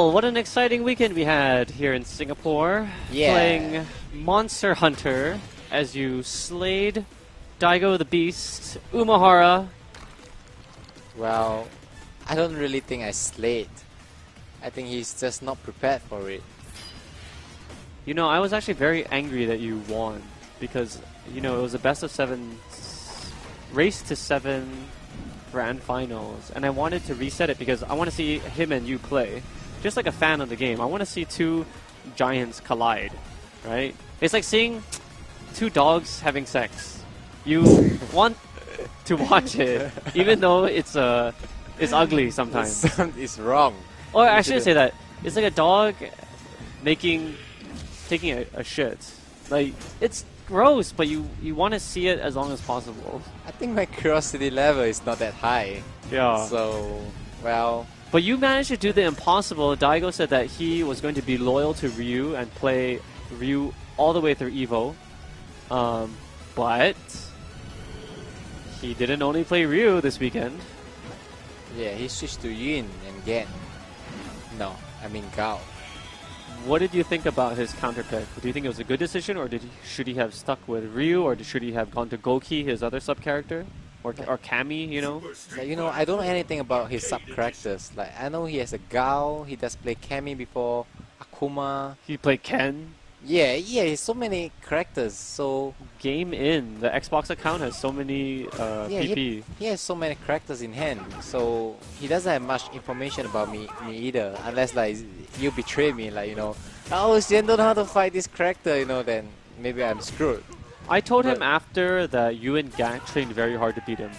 Well, what an exciting weekend we had here in Singapore. Yeah. Playing Monster Hunter as you slayed Daigo the Beast, Umahara. Well, I don't really think I slayed. I think he's just not prepared for it. You know, I was actually very angry that you won because, you know, it was a best of 7 race to 7 grand finals, and I wanted to reset it because I want to see him and you play. Just like a fan of the game, I want to see two giants collide, right? It's like seeing two dogs having sex. You want to watch it, even though it's ugly sometimes. It's wrong. Or I shouldn't say that. It's like a dog taking a shit. Like, it's gross, but you want to see it as long as possible. I think my curiosity level is not that high. Yeah. So, well... But you managed to do the impossible. Daigo said that he was going to be loyal to Ryu and play Ryu all the way through EVO. But he didn't only play Ryu this weekend. Yeah, he switched to Yin and Gen. No, I mean Gao. What did you think about his counter pick? Do you think it was a good decision, or should he have stuck with Ryu, or should he have gone to Goki, his other sub-character? Or Kami, you know? Like, you know, I don't know anything about his sub-characters. Like, I know he has a Gao, he does play Kami before, Akuma. He played Ken. Yeah, he has so many characters, so... Game in. The Xbox account has so many PP. He has so many characters in hand, so he doesn't have much information about me either. Unless, like, you betray me, like, you know, oh, Xian don't know how to fight this character, you know, then maybe I'm screwed. I told him after that you and Gak trained very hard to beat him.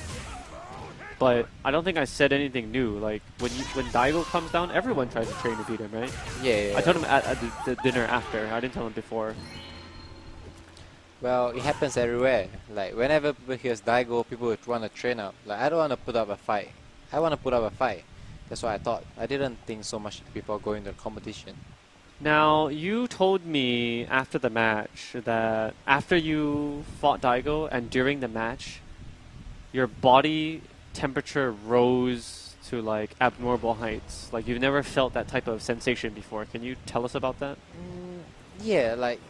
But I don't think I said anything new. Like, when Daigo comes down, everyone tries to train to beat him, right? Yeah. I told him at the dinner after. I didn't tell him before. Well, it happens everywhere. Like, whenever people hear Daigo, people would want to train up. Like, I don't want to put up a fight. I want to put up a fight. That's what I thought. I didn't think so much before going to the competition. Now, you told me after the match that after you fought Daigo and during the match, your body temperature rose to like abnormal heights. Like, you've never felt that type of sensation before. Can you tell us about that? Yeah, like,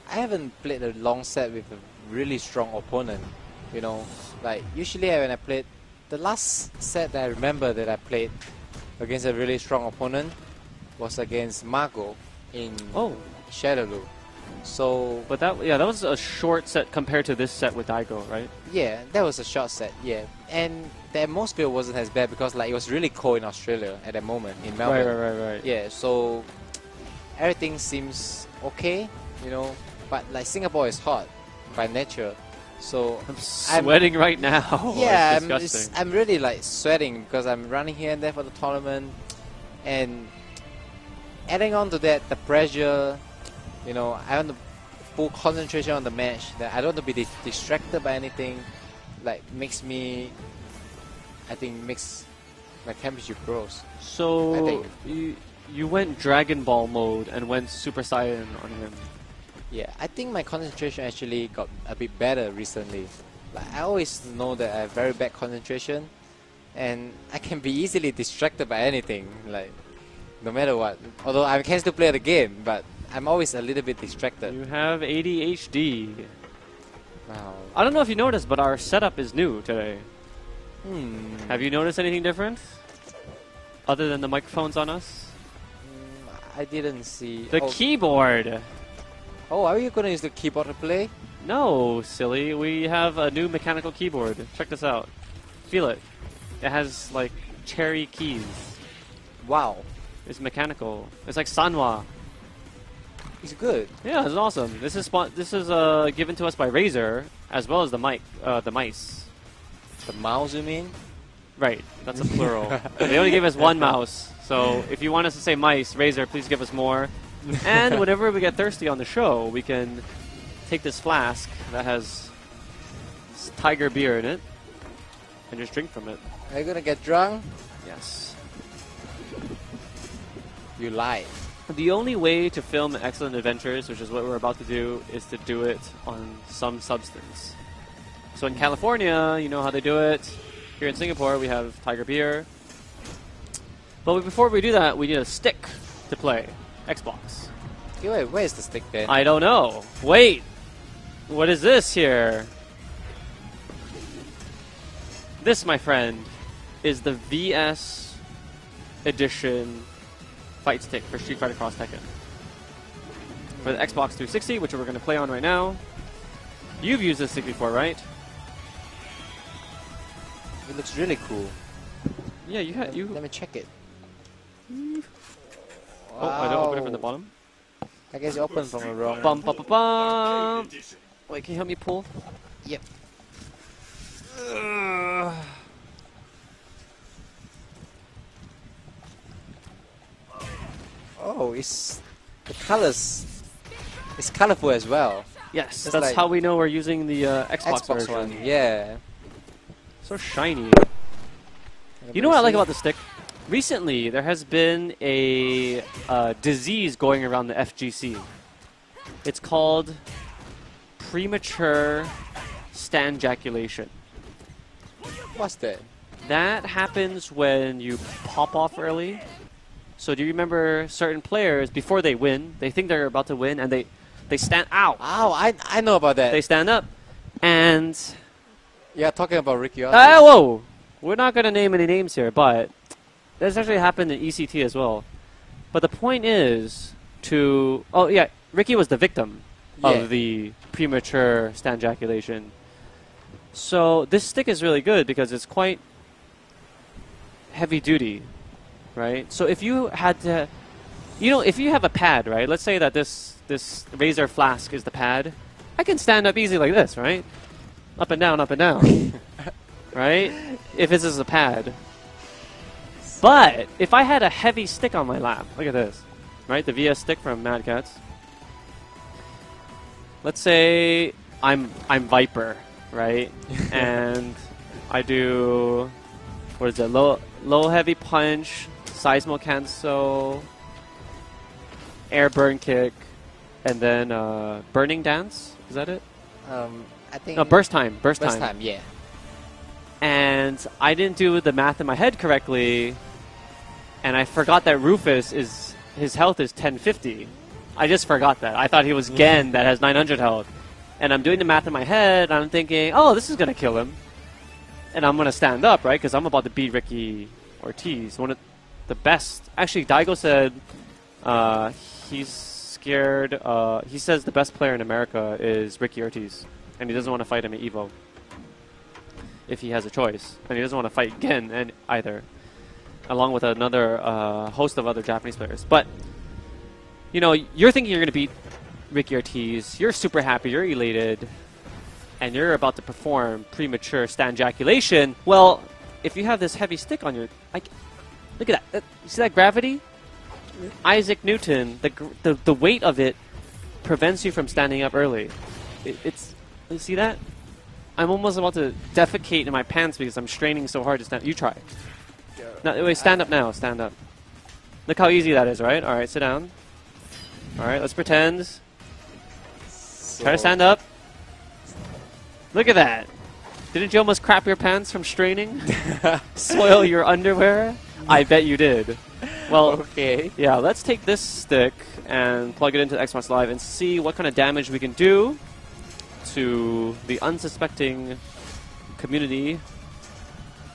I haven't played a long set with a really strong opponent. You know, like, usually when I played, the last set that I remember that I played against a really strong opponent was against Margot in Shadowloo. So, but that was a short set compared to this set with Daigo, right? Yeah, that was a short set. Yeah, and the atmosphere wasn't as bad because like it was really cold in Australia at that moment in Melbourne. Right. Yeah, so everything seems okay, you know. But like Singapore is hot by nature, so I'm sweating right now. Yeah, I'm I'm really like sweating because I'm running here and there for the tournament, and adding on to that, the pressure, you know, I want to full concentration on the match. That I don't want to be distracted by anything. Like, makes my temperature grows. So you went Dragon Ball mode and went Super Saiyan on him. Yeah, I think my concentration actually got a bit better recently. Like, I always know that I have very bad concentration, and I can be easily distracted by anything. Like, no matter what. Although I can still play the game, but I'm always a little bit distracted. You have ADHD. Wow. I don't know if you noticed, but our setup is new today. Have you noticed anything different? Other than the microphones on us? I didn't see... The keyboard! Oh, are you going to use the keyboard to play? No, silly. We have a new mechanical keyboard. Check this out. Feel it. It has, like, cherry keys. Wow. It's mechanical. It's like Sanwa. It's good. Yeah, it's awesome. This is given to us by Razer, as well as the mice. The mouse, you mean? Right. That's a plural. They only gave us one mouse. So if you want us to say mice, Razer, please give us more. And whenever we get thirsty on the show, we can take this flask that has tiger beer in it and just drink from it. Are you gonna get drunk? Yes. You lied. The only way to film Excellent Adventures, which is what we're about to do, is to do it on some substance. So in California, you know how they do it. Here in Singapore, we have tiger beer. But before we do that, we need a stick to play. Xbox. Okay, wait, where's the stick then? I don't know. Wait! What is this here? This, my friend, is the VS Edition fight stick for Street Fighter Cross Tekken. For the Xbox 360, which we're going to play on right now. You've used this stick before, right? It looks really cool. Yeah, you had you. Let me check it. Oh, I don't open it from the bottom. I guess you opened from the wrong. Bum bum bum bum. Wait, can you help me pull? Yep. Oh, it's the colors. It's colorful as well. Yes, It's that's like how we know we're using the Xbox version. one, yeah. So shiny. You know what I like about the stick? Recently, there has been a disease going around the FGC. It's called Premature Standjaculation. What's that? That happens when you pop off early. So do you remember certain players, before they win, they think they're about to win, and they stand out. Oh, I know about that. They stand up, and... Yeah, talking about Ricky. whoa! We're not going to name any names here, but this actually happened in ECT as well. But the point is to... Oh, yeah, Ricky was the victim of the premature standjaculation. So this stick is really good because it's quite heavy duty, right? So if you had to... You know, if you have a pad, right? Let's say that this Razer flask is the pad. I can stand up easy like this, right? Up and down, right? If this is a pad. But if I had a heavy stick on my lap, look at this, right? The VS stick from Mad Cats. Let's say I'm Viper, right? And I do, what is it? Low heavy punch, seismo cancel, air burn kick, and then burning dance. Is that it? I think. No, burst time. Burst time, yeah. And I didn't do the math in my head correctly, and I forgot that Rufus his health is 1050. I just forgot that. I thought he was Gen that has 900 health. And I'm doing the math in my head, and I'm thinking, oh, this is going to kill him. And I'm going to stand up, right? Because I'm about to beat Ricky Ortiz. One of the best. Actually, Daigo said he's scared. He says the best player in America is Ricky Ortiz. And he doesn't want to fight him at EVO. If he has a choice. And he doesn't want to fight Gen either. Along with another host of other Japanese players. But, you know, you're thinking you're going to beat Ricky Ortiz. You're super happy. You're elated. And you're about to perform premature standjaculation. Well, if you have this heavy stick on your... look at that. You see that gravity? Isaac Newton, the weight of it prevents you from standing up early. You see that? I'm almost about to defecate in my pants because I'm straining so hard to stand. You try. No, wait, stand up now. Stand up. Look how easy that is, right? All right, sit down. All right, let's pretend. Try to stand up. Look at that. Didn't you almost crap your pants from straining? Soil your underwear? I bet you did. Well, okay. Yeah, let's take this stick and plug it into the Xbox Live and see what kind of damage we can do to the unsuspecting community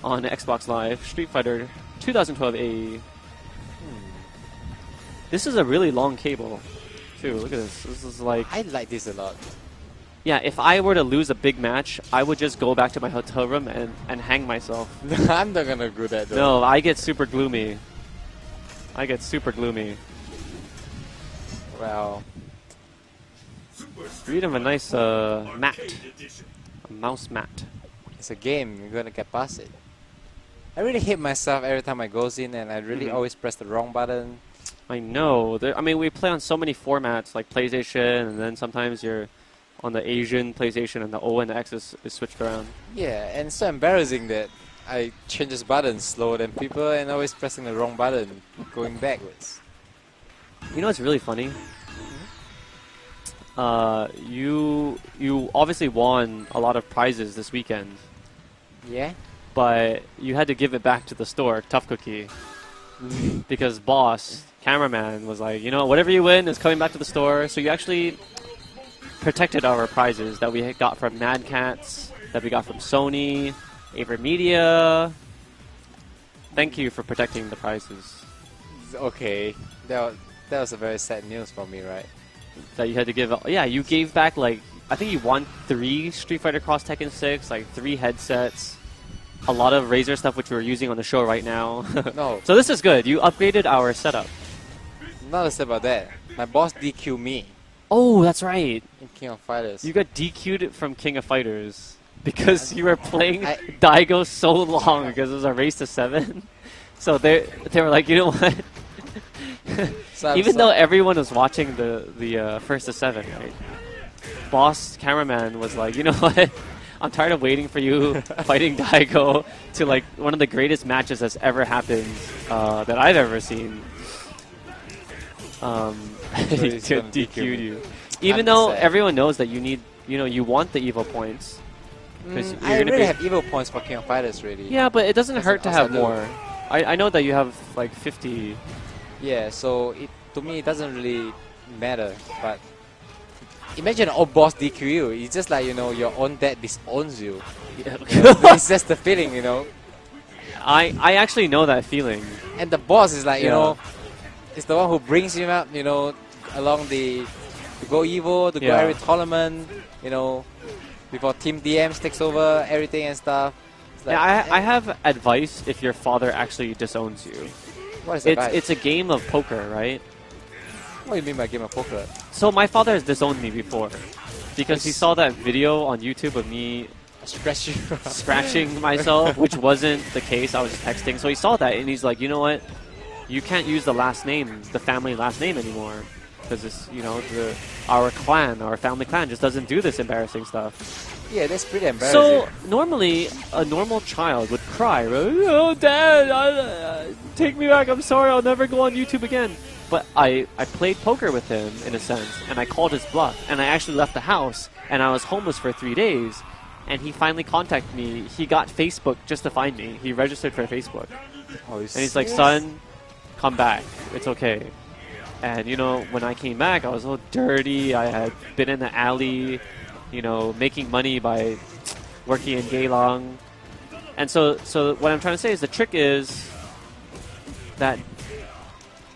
on Xbox Live. Street Fighter 2012 AE. This is a really long cable, too. Look at this. This is like... I like this a lot. Yeah, if I were to lose a big match, I would just go back to my hotel room and hang myself. I'm not gonna do that, though. No, I get super gloomy. Wow. Read him a nice mat. A mouse mat. It's a game. You're gonna get past it. I really hate myself every time I goes in, and I really always press the wrong button. I know. I mean, we play on so many formats, like PlayStation, and then sometimes you're on the Asian PlayStation, and the O and the X is switched around. Yeah, and it's so embarrassing that I change this button slower than people, and always pressing the wrong button, going backwards. You know what's really funny? You obviously won a lot of prizes this weekend. Yeah? But you had to give it back to the store, Tough Cookie. because boss, cameraman, was like, you know, whatever you win is coming back to the store. So you actually protected our prizes that we had got from Mad Cats, that we got from Sony, AverMedia. Thank you for protecting the prizes. Okay, that was a very sad news for me, right? That you had to give. Yeah, you gave back like I think you won 3 Street Fighter Cross Tekken 6, like 3 headsets, a lot of Razer stuff which we're using on the show right now. No. So this is good. You upgraded our setup. Not just about that. My boss DQ'd me Oh, that's right. in King of Fighters. You got DQ'd from King of Fighters because you were playing Daigo so long because it was a race to 7. So they were like, you know what? So Even though everyone was watching the first to 7, right? Boss cameraman was like, you know what? I'm tired of waiting for you fighting Daigo to like one of the greatest matches that's ever happened that I've ever seen. He DQ'd you. Even though everyone knows that you need, you know, you want the Evo points. I really have Evo points for King of Fighters, really. Yeah, but it doesn't hurt to have I do. more. I know that you have like 50. Yeah, so to me it doesn't really matter. But imagine an old boss DQ you. It's just like, you know, your own dad disowns you. Yeah. It's just the feeling, you know. I actually know that feeling. And the boss is like, you Yeah. know, it's the one who brings him up, you know, along to go Evo, to go Yeah. every tournament, you know, before Team DMs takes over everything and stuff. It's like, Yeah, I have advice if your father actually disowns you. what is that? It's a game of poker, right? What do you mean by game of poker? So my father has disowned me before because he saw that video on YouTube of me Scratch you. scratching myself, which wasn't the case. I was just texting. So he saw that and he's like, you know what? You can't use the last name, the family last name anymore. Because it's, you know, our clan, our family clan just doesn't do this embarrassing stuff. Yeah, that's pretty embarrassing. So normally, a normal child would cry, "Oh, Dad, take me back. I'm sorry. I'll never go on YouTube again." But I played poker with him, in a sense, and I called his bluff. And I actually left the house, and I was homeless for 3 days. And he finally contacted me. He got Facebook just to find me. He registered for Facebook. Oh, And he's like, "Son, come back. It's okay." And, you know, when I came back, I was all dirty. I had been in the alley, you know, making money by working in Gaylong. And so what I'm trying to say is the trick is that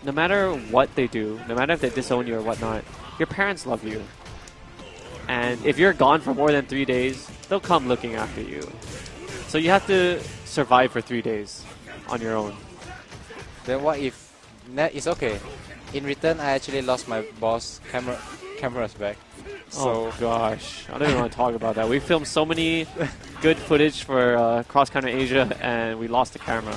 no matter what they do, no matter if they disown you or whatnot, your parents love you. And if you're gone for more than 3 days, they'll come looking after you. So you have to survive for 3 days on your own. Then what if... It's okay. In return, I actually lost my boss cameras back. So Oh gosh, I don't even want to talk about that. We filmed so many good footage for Cross Country Asia, and we lost the camera.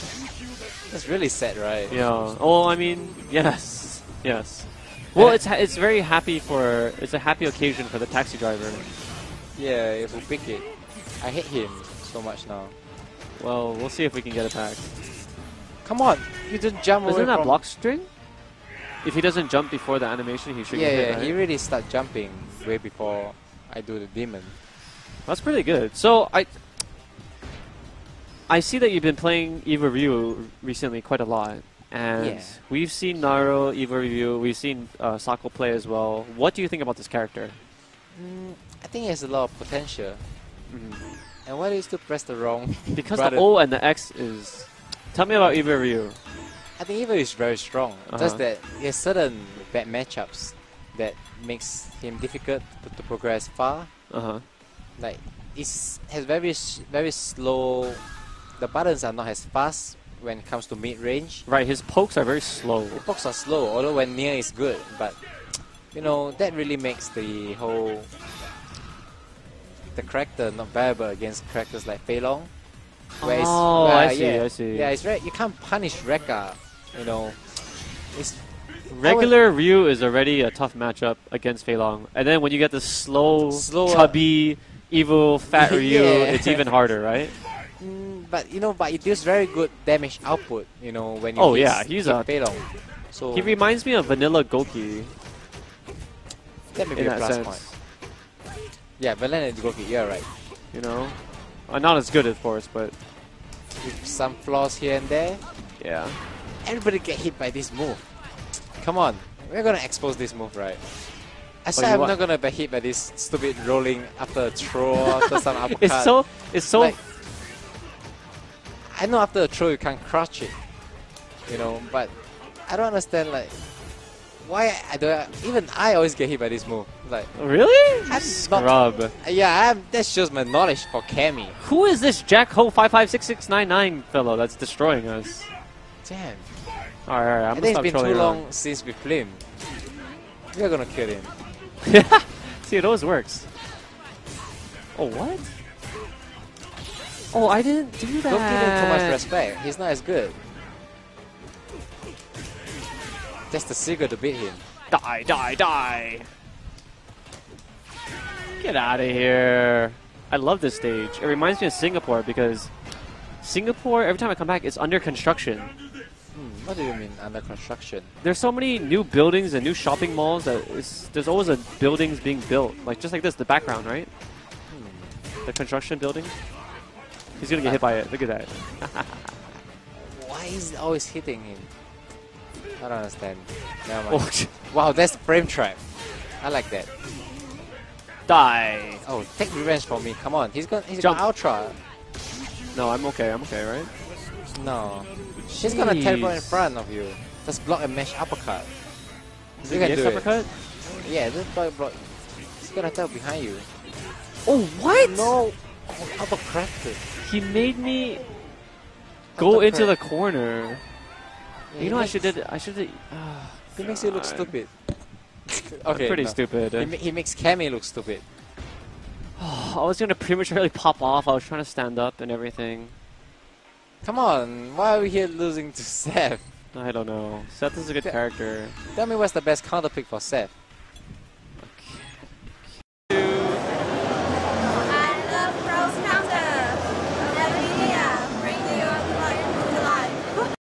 that's really sad, right? Yeah. Oh, I mean, yes, yes. Well, it's very happy for it's a happy occasion for the taxi driver. Yeah, if we pick it. I hate him so much now. Well, we'll see if we can get it back. Come on, you didn't jump Isn't away that from... block string? If he doesn't jump before the animation, he should Yeah, get hit, yeah, right? he really start jumping way before I do the demon. That's pretty good. So I see that you've been playing Evo Ryu recently quite a lot. And Yeah. we've seen Naro, Evo Ryu, we've seen Sako play as well. What do you think about this character? I think he has a lot of potential. And why do you still press the wrong Because button? the O and the X is... Tell me about Evo Ryu. I think Evo is very strong. Just that he has certain bad matchups that makes him difficult to progress far. Uh-huh. Like has very slow. The buttons are not as fast when it comes to mid range. Right, his pokes are very slow. The pokes are slow, although when near is good. But you know that really makes the character not viable against characters like Fei Long. Oh, I see, yeah, I see. Yeah, it's you can't punish Rekka. You know, it's Regular Ryu is already a tough matchup against Fei Long. And then when you get the slow, chubby, evil, fat Ryu, Yeah. it's even harder, right? But you know, but it deals very good damage output. You know, when you Oh, hit- yeah, he's hit a- Fei Long. So He reminds me of Vanilla Goki that may be in a that plus sense. point. Yeah, Valen and Goki, you're right. You know? Not as good, of course, but With some flaws here and there. yeah. Everybody get hit by this move. Come on, we're gonna expose this move, right? I Oh, said you I'm want- not gonna be hit by this stupid rolling after a throw, after some uppercut. It's so. Like, I know after a throw you can't crouch it, you know, but I don't understand like why even I always get hit by this move. Like, Really? I'm Scrub. yeah, that shows my knowledge for Cammy. Who is this Jack Ho 556699 fellow that's destroying us? Damn. Alright, I'm I gonna think it's stop been trolling too around. long since we played him. We're gonna kill him. See, it always works. Oh, what? Oh, I didn't do that. Don't give him too much respect. He's not as good. That's the secret to beat him. Die, die, die. Get out of here. I love this stage. It reminds me of Singapore because Singapore, every time I come back, it's under construction. What do you mean under construction? There's so many new buildings and new shopping malls that there's always a buildings being built. Like just like this, the background, right? The construction building. He's gonna get hit by it. Look at that. Why is he always hitting him? I don't understand. Never Oh, mind. Wow, that's the frame trap. I like that. die. Oh, take revenge for me. Come on. He's got Jump. ultra. No, I'm okay, right? No. He's gonna teleport in Jeez. front of you. Just block and mash uppercut. Is You it can the do it. uppercut? Yeah, just block. He's gonna tell behind you. Oh, what? No. Oh, uppercrafted. He made me go into the corner. Yeah, You know, I he should makes- did. I should. He makes you look God. stupid. Okay, pretty no. stupid. He makes Cammy look stupid. I was gonna prematurely pop off. I was trying to stand up and everything. Come on, why are we here losing to Seth? I don't know. Seth is a good character. Tell me what's the best counter pick for Seth.